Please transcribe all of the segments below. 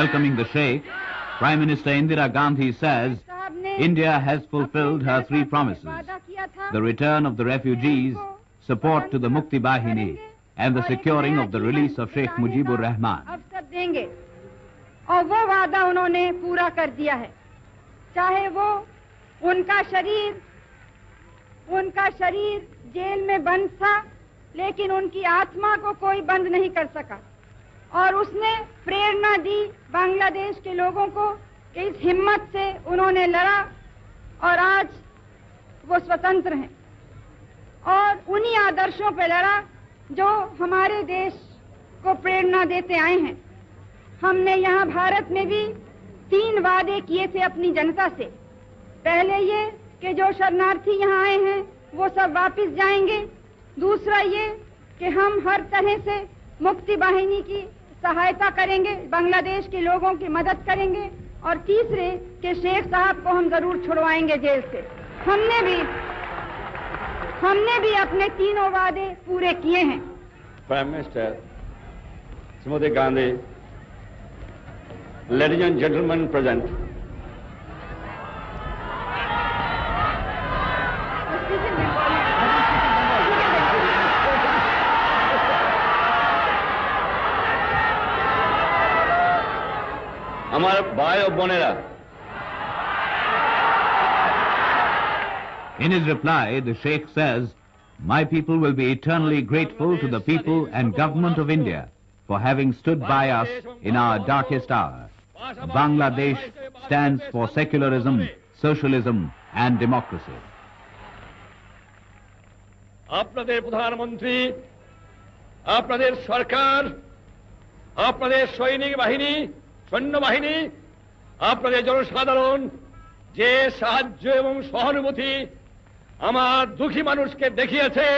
welcoming the Sheikh, Prime Minister Indira Gandhi says India has fulfilled her three promises: the return of the refugees, support to the Mukti Bahini, and the securing of the release of Sheikh Mujibur Rahman. और वो वादा उन्होंने पूरा कर दिया है, चाहे वो उनका शरीर जेल में बंद था, लेकिन उनकी आत्मा को कोई बंद नहीं कर सका। और उसने प्रेरणा दी बांग्लादेश के लोगों को कि इस हिम्मत से उन्होंने लड़ा और आज वो स्वतंत्र हैं और उन्हीं आदर्शों पर लड़ा जो हमारे देश को प्रेरणा देते आए हैं। हमने यहाँ भारत में भी 3 वादे किए थे अपनी जनता से। पहले ये कि जो शरणार्थी यहाँ आए हैं वो सब वापस जाएंगे, दूसरा ये कि हम हर तरह से मुक्ति वाहिनी की सहायता करेंगे, बांग्लादेश के लोगों की मदद करेंगे, और तीसरे कि शेख साहब को हम जरूर छुड़वाएंगे जेल से। हमने भी अपने 3 वादे पूरे किए हैं। Prime minister Shrimati Gandhi, ladies and gentlemen present, हमारे भाई और बोनेरा। In his reply, the Sheikh says, "My people will be eternally grateful to the people and government of India for having stood by us in our darkest hour. Bangladesh stands for secularism, socialism and democracy." আপনাদের প্রধানমন্ত্রী, আপনাদের সরকার, আপনাদের সৈনিক বাহিনী, সৈন্যবাহিনী, আপনাদের জনসাধারণ যে সাহায্য এবং সহানুভূতি আমার দুঃখী মানুষকে দেখিয়েছে,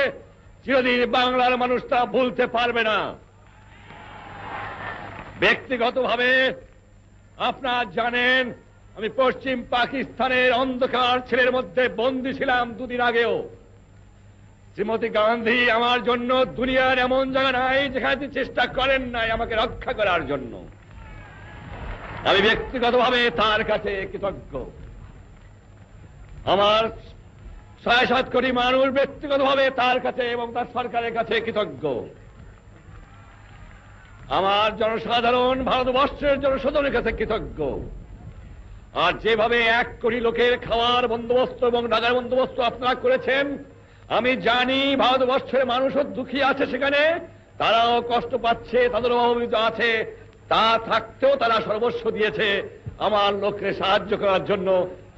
চিরদিন বাংলার মানুষ তা ভুলতে পারবে না। ব্যক্তিগতভাবে আপনারা জানেন আমি পশ্চিম পাকিস্তানের অন্ধকার ছেলের মধ্যে বন্দী ছিলাম 2 দিন আগেও। শ্রীমতী গান্ধী আমার জন্য দুনিয়ার এমন জায়গা নাই যেখানে চেষ্টা করেন নাই আমাকে রক্ষা করার জন্য। আমি ব্যক্তিগতভাবে তার কাছে কৃতজ্ঞ। আমার 6-7 কোটি মানুষ ব্যক্তিগতভাবে তার কাছে এবং তার সরকারের কাছে কৃতজ্ঞ। আমার জনসাধারণ ভারতবর্ষের জনসাধারণের কাছে কৃতজ্ঞ। আর যেভাবে 1 কোটি লোকের খাওয়ার বন্দোবস্ত এবং ঢাকার বন্দোবস্ত আপনারা করেছেন, আমি জানি ভারতবর্ষের মানুষও দুঃখী আছে, সেখানে তারাও কষ্ট পাচ্ছে, তাদেরও অভাবিত আছে। তা থাকতেও তারা সর্বস্ব দিয়েছে আমার লোককে সাহায্য করার জন্য।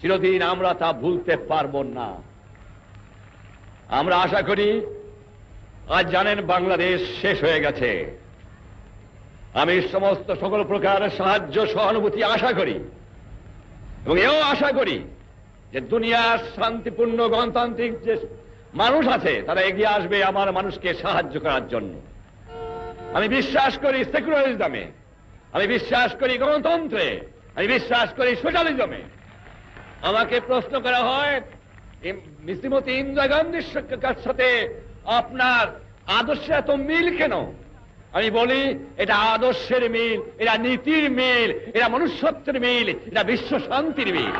চিরদিন আমরা তা ভুলতে পারবো না। আমরা আশা করি, আজ জানেন বাংলাদেশ শেষ হয়ে গেছে। আমি সমস্ত সকল প্রকার সাহায্য সহানুভূতি আশা করি এবং এও আশা করি যে দুনিয়ার শান্তিপূর্ণ গণতান্ত্রিক যে মানুষ আছে তারা এগিয়ে আসবে আমার মানুষকে সাহায্য করার জন্য। আমি বিশ্বাস করি সেকুলারিজমে, আমি বিশ্বাস করি গণতন্ত্রে, আমি বিশ্বাস করি সোশ্যালিজমে। আমাকে প্রশ্ন করা হয় শ্রীমতী ইন্দিরা গান্ধীর সাথে আপনার আদর্শে এত মিল কেন? আমি বলি এটা আদর্শের মিল, এটা নীতির মিল, এটা মনুষ্যত্বের মিল, এটা বিশ্ব শান্তির মিল।